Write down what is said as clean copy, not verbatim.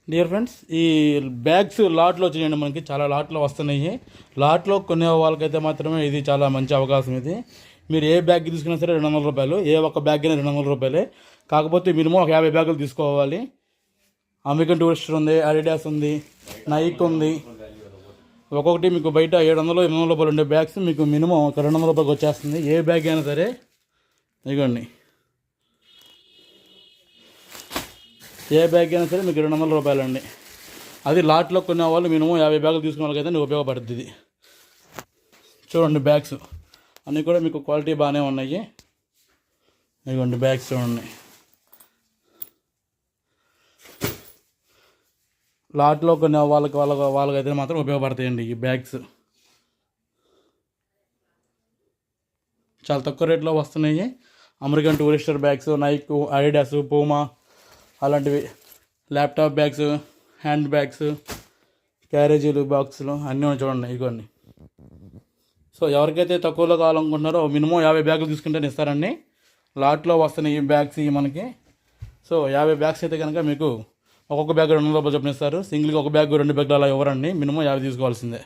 Dear friends, ఈ bags లాట్లో వచ్చేయండి. మనకి చాలా లాట్లో వస్తున్నాయి. లాట్లో కొనే వాళ్ళకైతే మాత్రమే ఇది చాలా మంచి అవకాశం. ఇది మీరు ఏ బ్యాగ్ తీసుకున్నా సరే 200 రూపాయలు, ఏ ఒక్క బ్యాగ్ అయినా 200 రూపాయలే. కాకపోతే మినిమం ఒక 50 బ్యాగులు తీసుకోవాలి. అమెరికన్ టూరిస్టర్ ఉంది, అడిడాస్ ఉంది, నైక్ ఉంది. ఒక్కొక్కటి మీకు బయట 700 800 రూపాయలు ఉండే బ్యాగ్స్ మీకు మినిమం ఒక 200 రూపాయలకి వచ్చేస్తుంది. ఏ బ్యాగ్ అయినా సరే. ఇదిగోండి, ఏ బ్యాగ్ అయినా సరే మీకు 200 రూపాయలు అండి. అది లాట్లో కొనే వాళ్ళు మినిమం 50 బ్యాగులు తీసుకునే వాళ్ళకైతే ఉపయోగపడుతుంది. ఇది చూడండి, బ్యాగ్స్ అన్నీ కూడా మీకు క్వాలిటీ బాగానే ఉన్నాయి. ఇదిగోండి బ్యాగ్స్ చూడండి. లాట్లో కొనే వాళ్ళకైతే మాత్రం ఉపయోగపడతాయండి ఈ బ్యాగ్స్. చాలా తక్కువ రేట్లో వస్తున్నాయి. American Tourister bags, Nike, Adidas, Puma అలాంటివి, ల్యాప్టాప్ బ్యాగ్స్, హ్యాండ్ బ్యాగ్స్, క్యారేజీలు, బాక్సులు అన్నీ చూడండి. ఇదిగోండి. సో ఎవరికైతే తక్కువలో కావాలనుకుంటున్నారో మినిమం 50 బ్యాగులు తీసుకుంటే ఇస్తారండి. లాట్లో వస్తున్నాయి ఈ బ్యాగ్స్ మనకి. సో 50 బ్యాగ్స్ అయితే కనుక మీకు ఒక్కొక్క బ్యాగ్ 200 రూపాయలు చొప్పున ఇస్తారు. సింగిల్గా ఒక బ్యాగ్ 2 బ్యాగులు అలా ఇవ్వరండి. మినిమం 50 తీసుకోవాల్సిందే.